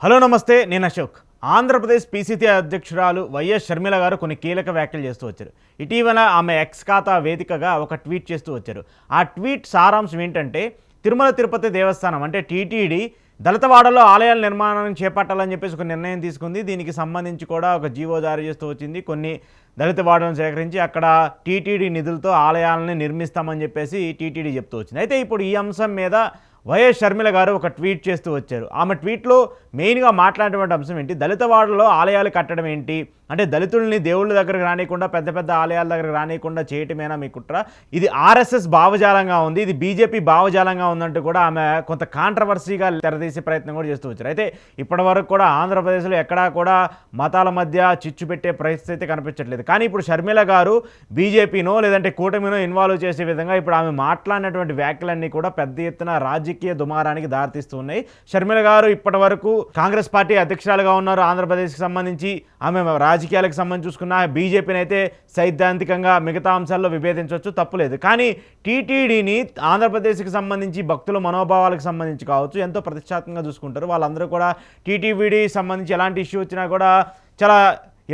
Hello నమస్తే, నేను Ashok. Andhra Pradesh PCC అధ్యక్షురాలు వైఎస్ షర్మిల గారు కొన్ని కీలక వ్యాఖ్యలు చేస్తూ వచ్చారు. ఇటీవల ఆమె ఎక్స్ ఖాతా వేదికగా ఒక ట్వీట్ చేస్తూ వచ్చారు. ఆ ట్వీట్ సారాంశం ఏంటంటే, తిరుమల తిరుపతి దేవస్థానం అంటే టీటీడీ దళితవాడలో ఆలయాల నిర్మాణం చేపట్టాలని చెప్పేసి ఒక నిర్ణయం తీసుకుంది. దీనికి సంబంధించి కూడా ఒక జీవో జారీ చేస్తూ వచ్చింది. కొన్ని దళితవాడలను సేకరించి అక్కడ టీటీడీ నిధులతో ఆలయాలని నిర్మిస్తామని చెప్పేసి టీటీడీ చెప్తూ వచ్చింది. అయితే ఇప్పుడు ఈ అంశం మీద వైఎస్ షర్మిల గారు ఒక ట్వీట్ చేస్తూ వచ్చారు. ఆమె ట్వీట్లో మెయిన్గా మాట్లాడినటువంటి అంశం ఏంటి, దళితవాడలో ఆలయాలు కట్టడం ఏంటి అంటే దళితుల్ని దేవుళ్ళ దగ్గరకు రానియకుండా, పెద్ద పెద్ద ఆలయాల దగ్గరకు రానియకుండా చేయటమేనా మీ కుట్ర? ఇది ఆర్ఎస్ఎస్ భావజాలంగా ఉంది, ఇది బీజేపీ భావజాలంగా ఉందంటూ కూడా ఆమె కొంత కాంట్రవర్సీగా తెరదీసే ప్రయత్నం కూడా చేస్తూ వచ్చారు. అయితే ఇప్పటి వరకు కూడా ఆంధ్రప్రదేశ్లో ఎక్కడా కూడా మతాల మధ్య చిచ్చు పెట్టే పరిస్థితి కనిపించట్లేదు. కానీ ఇప్పుడు షర్మిల గారు బీజేపీనో లేదంటే కూటమినో ఇన్వాల్వ్ చేసే విధంగా ఇప్పుడు ఆమె మాట్లాడినటువంటి వ్యాఖ్యలన్నీ కూడా పెద్ద ఎత్తున రాజకీయ దుమారానికి దారితీస్తూ ఉన్నాయి. షర్మిల గారు ఇప్పటి వరకు కాంగ్రెస్ పార్టీ అధ్యక్షురాలుగా ఉన్నారు. ఆంధ్రప్రదేశ్కి సంబంధించి ఆమె రాజకీయాలకు సంబంధించి చూసుకున్న బీజేపీని అయితే సైద్ధాంతికంగా మిగతా అంశాల్లో విభేదించవచ్చు, తప్పులేదు. కానీ టీటీడీని ఆంధ్రప్రదేశ్కి సంబంధించి భక్తుల మనోభావాలకు సంబంధించి కావచ్చు ఎంతో ప్రతిష్టాత్మకంగా చూసుకుంటారు. వాళ్ళందరూ కూడా టీటీవీడి సంబంధించి ఎలాంటి ఇష్యూ వచ్చినా కూడా చాలా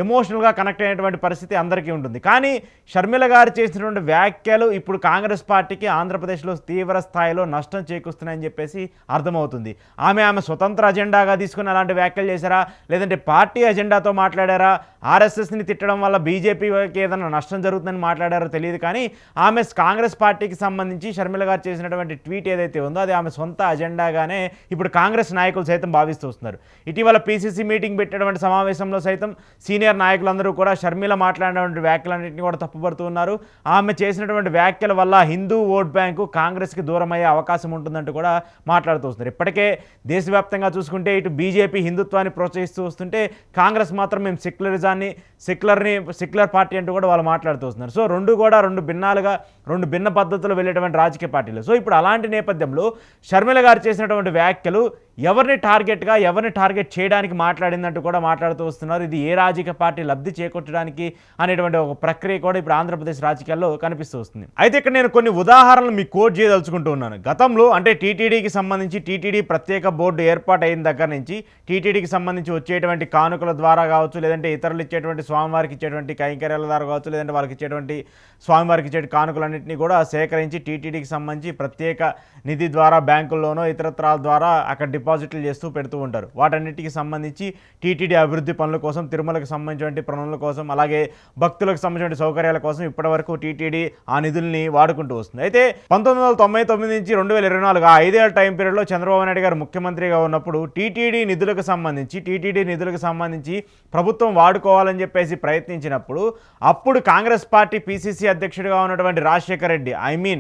ఎమోషనల్గా కనెక్ట్ అయినటువంటి పరిస్థితి అందరికీ ఉంటుంది. కానీ షర్మిల గారు చేసినటువంటి వ్యాఖ్యలు ఇప్పుడు కాంగ్రెస్ పార్టీకి ఆంధ్రప్రదేశ్లో తీవ్ర స్థాయిలో నష్టం చేకూరుస్తున్నాయని చెప్పేసి అర్థమవుతుంది. ఆమె స్వతంత్ర అజెండాగా తీసుకుని అలాంటి వ్యాఖ్యలు చేశారా, లేదంటే పార్టీ అజెండాతో మాట్లాడారా, ఆర్ఎస్ఎస్ని తిట్టడం వల్ల బీజేపీకి ఏదైనా నష్టం జరుగుతుందని మాట్లాడారో తెలియదు. కానీ ఆమె కాంగ్రెస్ పార్టీకి సంబంధించి షర్మిల గారు చేసినటువంటి ట్వీట్ ఏదైతే ఉందో అది ఆమె సొంత అజెండాగానే ఇప్పుడు కాంగ్రెస్ నాయకులు సైతం భావిస్తూ వస్తున్నారు. ఇటీవల పీసీసీ మీటింగ్ పెట్టినటువంటి సమావేశంలో సైతం సీనియర్ నాయకులందరూ కూడా షర్మిల మాట్లాడినటువంటి వ్యాఖ్యలన్నింటినీ కూడా తప్పుపడుతూ ఉన్నారు. ఆమె చేసినటువంటి వ్యాఖ్యల వల్ల హిందూ ఓట్ బ్యాంకు కాంగ్రెస్కి దూరం అయ్యే అవకాశం ఉంటుందంటూ కూడా మాట్లాడుతూ వస్తున్నారు. ఇప్పటికే దేశవ్యాప్తంగా చూసుకుంటే ఇటు బీజేపీ హిందుత్వాన్ని ప్రోత్సహిస్తూ వస్తుంటే కాంగ్రెస్ మాత్రం మేము సెక్యులర్ పార్టీ అంటూ కూడా వాళ్ళు మాట్లాడుతూ వస్తున్నారు. సో రెండు భిన్న పద్ధతులు వెళ్ళేటువంటి రాజకీయ పార్టీలు. సో ఇప్పుడు అలాంటి నేపథ్యంలో షర్మిల గారు చేసినటువంటి వ్యాఖ్యలు ఎవరిని టార్గెట్ చేయడానికి మాట్లాడిందంటూ కూడా మాట్లాడుతూ వస్తున్నారు. ఇది ఏ రాజకీయ పార్టీ లబ్ధి చేకూర్చడానికి అనేటువంటి ఒక ప్రక్రియ కూడా ఇప్పుడు ఆంధ్రప్రదేశ్ రాజకీయాల్లో కనిపిస్తూ వస్తుంది. అయితే ఇక్కడ నేను కొన్ని ఉదాహరణలు మీకు కోట్ చేయదలుచుకుంటూ ఉన్నాను. గతంలో అంటే టీటీడీకి సంబంధించి టీటీడీ ప్రత్యేక బోర్డు ఏర్పాటు అయిన దగ్గర నుంచి టీటీడీకి సంబంధించి వచ్చేటువంటి కానుకల ద్వారా కావచ్చు, లేదంటే ఇతరులు ఇచ్చేటువంటి స్వామివారికి ఇచ్చేటువంటి కైంకర్యాల ద్వారా కావచ్చు, లేదంటే వాళ్ళకి ఇచ్చేటువంటి స్వామివారికి ఇచ్చే కానుకలన్నింటినీ కూడా సేకరించి టీటీడీకి సంబంధించి ప్రత్యేక నిధి ద్వారా బ్యాంకుల్లోనో ఇతరత్రాల ద్వారా అక్కడ డిపాజిట్లు చేస్తూ పెడుతూ ఉంటారు. వాటన్నిటికి సంబంధించి టీటీడీ అభివృద్ధి పనుల కోసం, తిరుమలకు సంబంధించిన పనుల కోసం, అలాగే భక్తులకు సంబంధించిన సౌకర్యాల కోసం ఇప్పటివరకు టీటీడీ ఆ నిధుల్ని వాడుకుంటూ వస్తుంది. అయితే 1999 నుంచి 2024 ఆ 5 ఏళ్ల టైం పీరియడ్లో చంద్రబాబు నాయుడు గారు ముఖ్యమంత్రిగా ఉన్నప్పుడు టీటీడీ నిధులకు సంబంధించి ప్రభుత్వం వాడుకోవాలని చెప్పేసి ప్రయత్నించినప్పుడు అప్పుడు కాంగ్రెస్ పార్టీ పీసీసీ అధ్యక్షుడిగా ఉన్నటువంటి రాజశేఖర రెడ్డి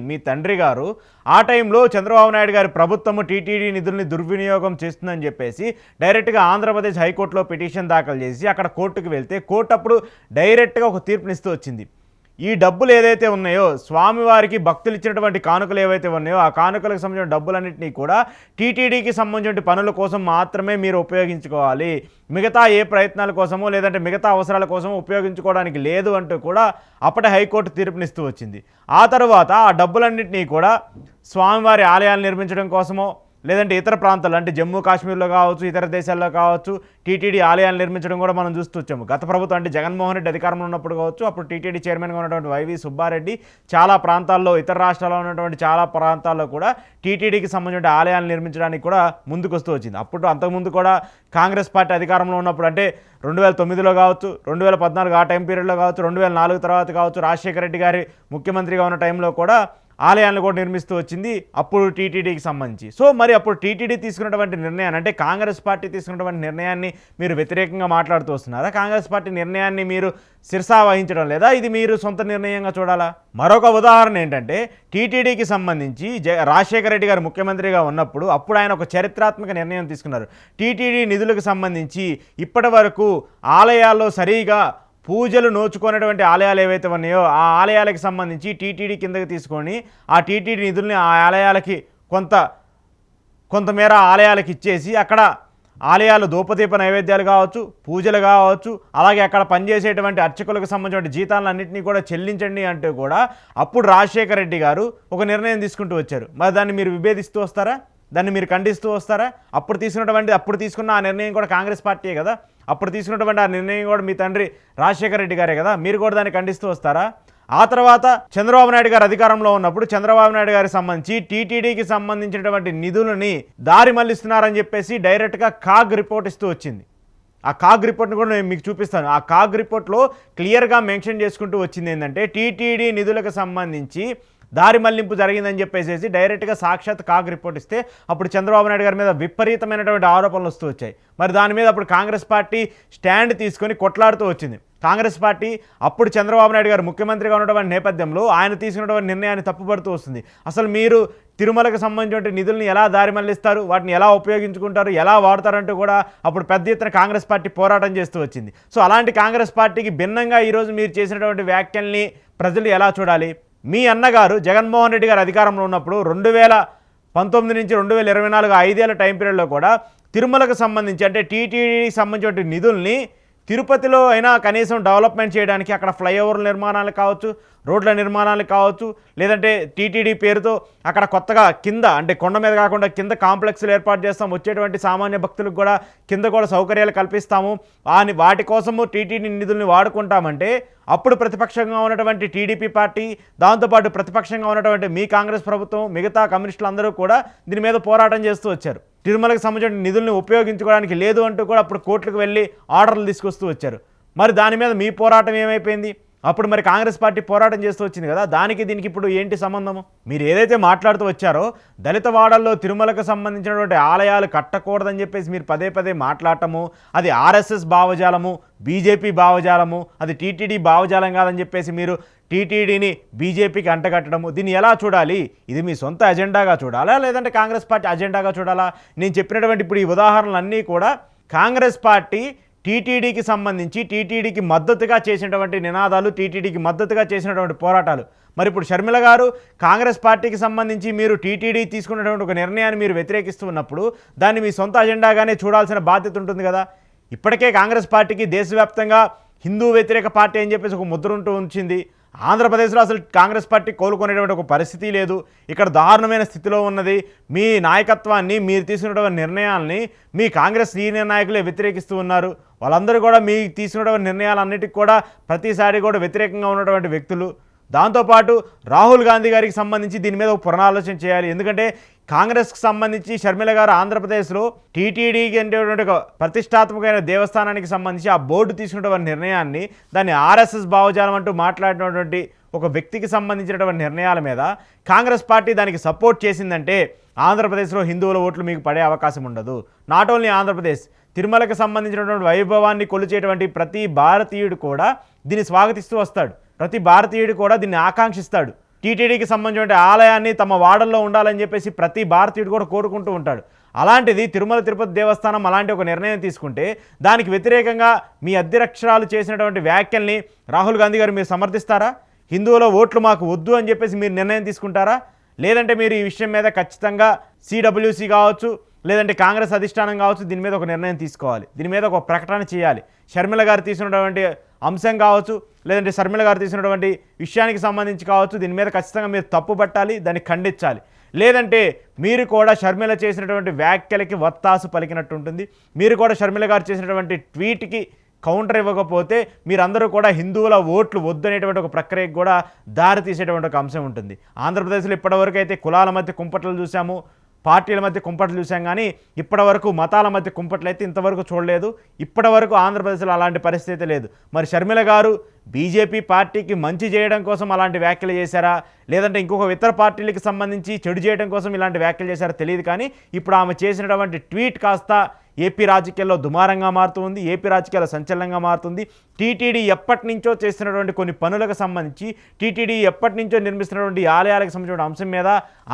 మీ తండ్రి గారు ఆ టైంలో చంద్రబాబు నాయుడు గారి ప్రభుత్వము టీటీడీ నిధుల్ని దుర్వినియోగం చేస్తుందని చెప్పేసి డైరెక్ట్గా ఆంధ్రప్రదేశ్ హైకోర్టులో పిటిషన్ దాఖలు చేసి అక్కడ కోర్టుకు వెళ్తే కోర్టు అప్పుడు డైరెక్ట్గా ఒక తీర్పునిస్తూ వచ్చింది. ఈ డబ్బులు ఏదైతే ఉన్నాయో, స్వామివారికి భక్తులు ఇచ్చినటువంటి కానుకలు ఏవైతే ఉన్నాయో ఆ కానుకలకు సంబంధించిన డబ్బులన్నింటినీ కూడా టీటీడీకి సంబంధించిన పనుల కోసం మాత్రమే మీరు ఉపయోగించుకోవాలి, మిగతా ఏ ప్రయత్నాల కోసమో లేదంటే మిగతా అవసరాల కోసమో ఉపయోగించుకోవడానికి లేదు అంటూ కూడా అప్పటి హైకోర్టు తీర్పునిస్తూ వచ్చింది. ఆ తర్వాత ఆ డబ్బులన్నింటినీ కూడా స్వామివారి ఆలయాలు నిర్మించడం కోసమో లేదంటే ఇతర ప్రాంతాలు అంటే జమ్మూ కాశ్మీర్లో కావచ్చు, ఇతర దేశాల్లో కావచ్చు టీటీడీ ఆలయాలు నిర్మించడం కూడా మనం చూస్తూ వచ్చాము. గత ప్రభుత్వం అంటే జగన్మోహన్ రెడ్డి అధికారంలో ఉన్నప్పుడు కావచ్చు, అప్పుడు టీటీడీ చైర్మన్గా ఉన్నటువంటి వైవి సుబ్బారెడ్డి చాలా ప్రాంతాల్లో, ఇతర రాష్ట్రాల్లో ఉన్నటువంటి చాలా ప్రాంతాల్లో కూడా టీటీడీకి సంబంధించిన ఆలయాలు నిర్మించడానికి కూడా ముందుకు వస్తూ వచ్చింది. అంతకుముందు కూడా కాంగ్రెస్ పార్టీ అధికారంలో ఉన్నప్పుడు అంటే 2009లో కావచ్చు, 2014 ఆ టైం పీరియడ్లో కావచ్చు, 2004 తర్వాత కావచ్చు, రాజశేఖర రెడ్డి గారి ముఖ్యమంత్రిగా ఉన్న టైంలో కూడా ఆలయాలను కూడా నిర్మిస్తూ వచ్చింది అప్పుడు టీటీడీకి సంబంధించి. సో మరి అప్పుడు టీటీడీ తీసుకున్నటువంటి నిర్ణయాన్ని అంటే కాంగ్రెస్ పార్టీ తీసుకున్నటువంటి నిర్ణయాన్ని మీరు వ్యతిరేకంగా మాట్లాడుతూ వస్తున్నారా? కాంగ్రెస్ పార్టీ నిర్ణయాన్ని మీరు శిరసా వహించడం లేదా? ఇది మీరు సొంత నిర్ణయంగా చూడాలా? మరొక ఉదాహరణ ఏంటంటే టీటీడీకి సంబంధించి రాజశేఖర రెడ్డి గారు ముఖ్యమంత్రిగా ఉన్నప్పుడు అప్పుడు ఆయన ఒక చారిత్రాత్మక నిర్ణయం తీసుకున్నారు. టీటీడీ నిధులకు సంబంధించి ఇప్పటి వరకు ఆలయాల్లో సరిగా పూజలు నోచుకునేటువంటి ఆలయాలు ఏవైతే ఉన్నాయో ఆ ఆలయాలకు సంబంధించి టీటీడీ కిందకి తీసుకొని ఆ టీటీడీ నిధుల్ని ఆ ఆలయాలకి కొంతమేర ఆలయాలకు ఇచ్చేసి అక్కడ ఆలయాలు ధూపదీప నైవేద్యాలు కావచ్చు, పూజలు కావచ్చు, అలాగే అక్కడ పనిచేసేటువంటి అర్చకులకు సంబంధించిన జీతాలన్నింటినీ కూడా చెల్లించండి అంటూ కూడా అప్పుడు రాజశేఖర రెడ్డి గారు ఒక నిర్ణయం తీసుకుంటూ వచ్చారు. మరి దాన్ని మీరు విభేదిస్తూ వస్తారా? దాన్ని మీరు ఖండిస్తూ వస్తారా? అప్పుడు తీసుకున్న ఆ నిర్ణయం కూడా కాంగ్రెస్ పార్టీయే కదా, అప్పుడు తీసుకున్నటువంటి ఆ నిర్ణయం కూడా మీ తండ్రి రాజశేఖర రెడ్డి గారే కదా, మీరు కూడా దాన్ని ఖండిస్తూ వస్తారా? ఆ తర్వాత చంద్రబాబు నాయుడు గారు అధికారంలో ఉన్నప్పుడు చంద్రబాబు నాయుడు గారికి సంబంధించి టీటీడీకి సంబంధించినటువంటి నిధులని దారి మళ్లిస్తున్నారని చెప్పేసి డైరెక్ట్గా కాగ్ రిపోర్ట్ ఇస్తూ వచ్చింది. ఆ కాగ్ రిపోర్ట్ని కూడా నేను మీకు చూపిస్తాను. ఆ కాగ్ రిపోర్ట్లో క్లియర్గా మెన్షన్ చేసుకుంటూ వచ్చింది ఏంటంటే టీటీడీ నిధులకు సంబంధించి దారి మళ్లింపు జరిగిందని చెప్పేసి డైరెక్ట్గా సాక్షాత్ కాగ్ రిపోర్ట్ ఇస్తే అప్పుడు చంద్రబాబు నాయుడు గారి మీద విపరీతమైనటువంటి ఆరోపణలు వస్తూ వచ్చాయి. మరి దాని మీద అప్పుడు కాంగ్రెస్ పార్టీ స్టాండ్ తీసుకొని కొట్లాడుతూ వచ్చింది. కాంగ్రెస్ పార్టీ అప్పుడు చంద్రబాబు నాయుడు గారు ముఖ్యమంత్రిగా ఉన్నటువంటి నేపథ్యంలో ఆయన తీసుకున్నటువంటి నిర్ణయాన్ని తప్పుపడుతూ వస్తుంది. అసలు మీరు తిరుమలకు సంబంధించిన నిధులను ఎలా దారి మళ్లిస్తారు, వాటిని ఎలా ఉపయోగించుకుంటారు, ఎలా వాడతారంటూ కూడా అప్పుడు పెద్ద ఎత్తున కాంగ్రెస్ పార్టీ పోరాటం చేస్తూ వచ్చింది. సో అలాంటి కాంగ్రెస్ పార్టీకి భిన్నంగా ఈరోజు మీరు చేసినటువంటి వ్యాఖ్యల్ని ప్రజలు ఎలా చూడాలి? మీ అన్నగారు జగన్మోహన్ రెడ్డి గారు అధికారంలో ఉన్నప్పుడు 2019 నుంచి 2024 5 టైం పీరియడ్లో కూడా తిరుమలకు సంబంధించి అంటే టీటీడీకి సంబంధించిన నిధుల్ని తిరుపతిలో అయినా కనీసం డెవలప్మెంట్ చేయడానికి అక్కడ ఫ్లైఓవర్ల నిర్మాణాలు కావచ్చు, రోడ్ల నిర్మాణాలు కావచ్చు, లేదంటే టీటీడీ పేరుతో అక్కడ కొత్తగా కింద అంటే కొండ మీద కాకుండా కింద కాంప్లెక్స్లు ఏర్పాటు చేస్తాం, వచ్చేటువంటి సామాన్య భక్తులకు కూడా కింద కూడా సౌకర్యాలు కల్పిస్తాము, వాటి కోసము టీటీడీ నిధుల్ని వాడుకుంటామంటే అప్పుడు ప్రతిపక్షంగా ఉన్నటువంటి టీడీపీ పార్టీ, దాంతోపాటు ప్రతిపక్షంగా ఉన్నటువంటి మీ కాంగ్రెస్ ప్రభుత్వం, మిగతా కమ్యూనిస్టులు అందరూ కూడా దీని మీద పోరాటం చేస్తూ వచ్చారు. తిరుమలకు సంబంధించిన నిధుల్ని ఉపయోగించుకోవడానికి లేదు అంటూ కూడా అప్పుడు కోర్టులకు వెళ్ళి ఆర్డర్లు తీసుకొస్తూ వచ్చారు. మరి దాని మీద మీ పోరాటం ఏమైపోయింది? అప్పుడు మరి కాంగ్రెస్ పార్టీ పోరాటం చేస్తూ వచ్చింది కదా, దీనికి ఇప్పుడు ఏంటి సంబంధము? మీరు ఏదైతే మాట్లాడుతూ వచ్చారో దళిత వాడల్లో తిరుమలకు సంబంధించినటువంటి ఆలయాలు కట్టకూడదని చెప్పేసి మీరు పదే పదే మాట్లాడటము, అది ఆర్ఎస్ఎస్ భావజాలము, బీజేపీ భావజాలము, అది టీటీడీ భావజాలం కాదని చెప్పేసి మీరు టీటీడీని బీజేపీకి అంటగట్టడము, దీన్ని ఎలా చూడాలి? ఇది మీ సొంత అజెండాగా చూడాలా, లేదంటే కాంగ్రెస్ పార్టీ అజెండాగా చూడాలా? నేను చెప్పినటువంటి ఇప్పుడు ఈ ఉదాహరణలన్నీ కూడా కాంగ్రెస్ పార్టీ టీటీడీకి సంబంధించి టీటీడీకి మద్దతుగా చేసినటువంటి నినాదాలు, టీటీడీకి మద్దతుగా చేసినటువంటి పోరాటాలు. మరి ఇప్పుడు షర్మిల గారు కాంగ్రెస్ పార్టీకి సంబంధించి మీరు టీటీడీ తీసుకున్నటువంటి ఒక నిర్ణయాన్ని మీరు వ్యతిరేకిస్తూ ఉన్నప్పుడు దాన్ని మీ సొంత అజెండాగానే చూడాల్సిన బాధ్యత ఉంటుంది కదా. ఇప్పటికే కాంగ్రెస్ పార్టీకి దేశవ్యాప్తంగా హిందూ వ్యతిరేక పార్టీ అని చెప్పేసి ఒక ముద్ర ఉంటూ ఉంచింది. ఆంధ్రప్రదేశ్లో అసలు కాంగ్రెస్ పార్టీ కోలుకునేటువంటి ఒక పరిస్థితి లేదు. ఇక్కడ దారుణమైన స్థితిలో ఉన్నది. మీ నాయకత్వాన్ని, మీరు తీసుకున్నటువంటి నిర్ణయాల్ని మీ కాంగ్రెస్ సీనియర్ నాయకులే వ్యతిరేకిస్తూ ఉన్నారు. వాళ్ళందరూ కూడా మీ తీసుకున్నటువంటి నిర్ణయాలన్నిటికీ కూడా ప్రతిసారి కూడా వ్యతిరేకంగా ఉన్నటువంటి వ్యక్తులు. దాంతోపాటు రాహుల్ గాంధీ గారికి సంబంధించి దీని మీద ఒక పునరాలోచన చేయాలి. ఎందుకంటే కాంగ్రెస్కి సంబంధించి షర్మిల గారు ఆంధ్రప్రదేశ్లో టీటీడీకి అనేటువంటి ఒక ప్రతిష్టాత్మకమైన దేవస్థానానికి సంబంధించి ఆ బోర్డు తీసుకున్నటువంటి నిర్ణయాన్ని దాన్ని ఆర్ఎస్ఎస్ భావజాలం అంటూ మాట్లాడినటువంటి ఒక వ్యక్తికి సంబంధించినటువంటి నిర్ణయాల మీద కాంగ్రెస్ పార్టీ దానికి సపోర్ట్ చేసిందంటే ఆంధ్రప్రదేశ్లో హిందువుల ఓట్లు మీకు పడే అవకాశం ఉండదు. నాట్ ఓన్లీ ఆంధ్రప్రదేశ్, తిరుమలకు సంబంధించినటువంటి వైభవాన్ని కొలిచేటువంటి ప్రతి భారతీయుడు కూడా దీన్ని స్వాగతిస్తూ వస్తాడు. ప్రతి భారతీయుడు కూడా దీన్ని ఆకాంక్షిస్తాడు. టీటీడీకి సంబంధించిన ఆలయాన్ని తమ వాడల్లో ఉండాలని చెప్పేసి ప్రతి భారతీయుడు కూడా కోరుకుంటూ ఉంటాడు. అలాంటిది తిరుమల తిరుపతి దేవస్థానం అలాంటి ఒక నిర్ణయం తీసుకుంటే దానికి వ్యతిరేకంగా మీ అధ్యక్షురాలు చేసినటువంటి వ్యాఖ్యల్ని రాహుల్ గాంధీ గారు మీరు సమర్థిస్తారా? హిందువుల ఓట్లు మాకు వద్దు అని చెప్పేసి మీరు నిర్ణయం తీసుకుంటారా? లేదంటే మీరు ఈ విషయం మీద ఖచ్చితంగా సిడబ్ల్యూసి కావచ్చు, లేదంటే కాంగ్రెస్ అధిష్టానం కావచ్చు, దీని మీద ఒక నిర్ణయం తీసుకోవాలి, దీని మీద ఒక ప్రకటన చేయాలి. షర్మిల గారు తీసుకున్నటువంటి అంశం కావచ్చు, లేదంటే షర్మిల గారు తీసుకున్నటువంటి విషయానికి సంబంధించి కావచ్చు, దీని మీద ఖచ్చితంగా మీరు తప్పు పట్టాలి, దాన్ని ఖండించాలి. లేదంటే మీరు కూడా షర్మిల చేసినటువంటి వ్యాఖ్యలకి వత్తాసు పలికినట్టు ఉంటుంది. మీరు కూడా షర్మిల గారు చేసినటువంటి ట్వీట్కి కౌంటర్ ఇవ్వకపోతే మీరందరూ కూడా హిందువుల ఓట్లు వద్దనేటువంటి ఒక ప్రక్రియకు కూడా దారి తీసేటువంటి ఒక అంశం ఉంటుంది. ఆంధ్రప్రదేశ్లో ఇప్పటివరకు అయితే కులాల మధ్య కుంపట్లు చూసాము, పార్టీల మధ్య కుంపట్లు చూసాం, కానీ ఇప్పటివరకు మతాల మధ్య కుంపట్లు అయితే ఇంతవరకు చూడలేదు. ఇప్పటివరకు ఆంధ్రప్రదేశ్లో అలాంటి పరిస్థితి లేదు. మరి షర్మిల గారు బీజేపీ పార్టీకి మంచి చేయడం కోసం అలాంటి వ్యాఖ్యలు చేశారా, లేదంటే ఇంకొక ఇతర పార్టీలకు సంబంధించి చెడు చేయడం కోసం ఇలాంటి వ్యాఖ్యలు చేశారో తెలియదు. కానీ ఇప్పుడు ఆమె చేసినటువంటి ట్వీట్ కాస్త ఏపీ రాజకీయాల్లో దుమారంగా మారుతుంది, ఏపీ రాజకీయాల్లో సంచలనంగా మారుతుంది. టీటీడీ ఎప్పటి నుంచో చేస్తున్నటువంటి కొన్ని పనులకు సంబంధించి, టీటీడీ ఎప్పటి నుంచో నిర్మిస్తున్నటువంటి ఆలయాలకు సంబంధించిన అంశం మీద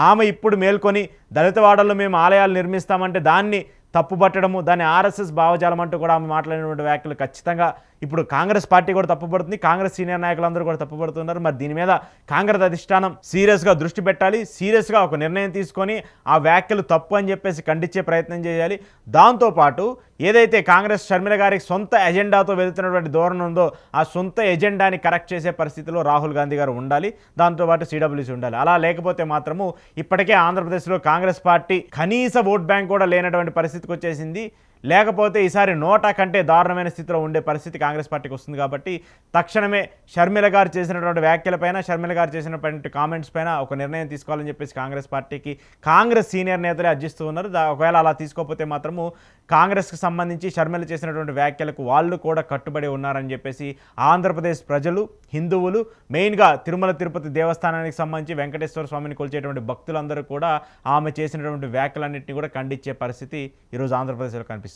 ఆమె ఇప్పుడు మేల్కొని దళితవాడల్లో మేము ఆలయాలు నిర్మిస్తామంటే దాన్ని తప్పుపట్టడము, దాన్ని ఆర్ఎస్ఎస్ భావజాలం అంటూ కూడా ఆమె మాట్లాడినటువంటి వ్యాఖ్యలు ఖచ్చితంగా ఇప్పుడు కాంగ్రెస్ పార్టీ కూడా తప్పుపడుతుంది, కాంగ్రెస్ సీనియర్ నాయకులందరూ కూడా తప్పుపడుతున్నారు. మరి దీని మీద కాంగ్రెస్ అధిష్టానం సీరియస్గా దృష్టి పెట్టాలి, సీరియస్గా ఒక నిర్ణయం తీసుకొని ఆ వ్యాఖ్యలు తప్పు అని చెప్పేసి ఖండించే ప్రయత్నం చేయాలి. దాంతోపాటు ఏదైతే కాంగ్రెస్ షర్మిల గారికి సొంత ఎజెండాతో వెళ్తున్నటువంటి ధోరణి ఉందో ఆ సొంత ఎజెండాని కరెక్ట్ చేసే పరిస్థితిలో రాహుల్ గాంధీ గారు ఉండాలి, దాంతోపాటు సిడబ్ల్యూసీ ఉండాలి. అలా లేకపోతే మాత్రము ఇప్పటికే ఆంధ్రప్రదేశ్లో కాంగ్రెస్ పార్టీ కనీస ఓట్ బ్యాంక్ కూడా లేనటువంటి పరిస్థితికి వచ్చేసింది. లేకపోతే ఈసారి నోటా కంటే దారుణమైన స్థితిలో ఉండే పరిస్థితి కాంగ్రెస్ పార్టీకి వస్తుంది. కాబట్టి తక్షణమే షర్మిల గారు చేసినటువంటి వ్యాఖ్యలపైన, షర్మిల గారు చేసినటువంటి కామెంట్స్ పైన ఒక నిర్ణయం తీసుకోవాలని చెప్పేసి కాంగ్రెస్ పార్టీకి కాంగ్రెస్ సీనియర్ నేతలే అర్జిస్తూ ఉన్నారు. ఒకవేళ అలా తీసుకోకపోతే మాత్రము కాంగ్రెస్కి సంబంధించి షర్మిల చేసినటువంటి వ్యాఖ్యలకు వాళ్ళు కూడా కట్టుబడి ఉన్నారని చెప్పేసి ఆంధ్రప్రదేశ్ ప్రజలు, హిందువులు, మెయిన్గా తిరుమల తిరుపతి దేవస్థానానికి సంబంధించి వెంకటేశ్వర స్వామిని కొలిచేటువంటి భక్తులందరూ కూడా ఆమె చేసినటువంటి వ్యాఖ్యలన్నింటినీ కూడా ఖండించే పరిస్థితి ఈరోజు ఆంధ్రప్రదేశ్లో కనిపిస్తుంది.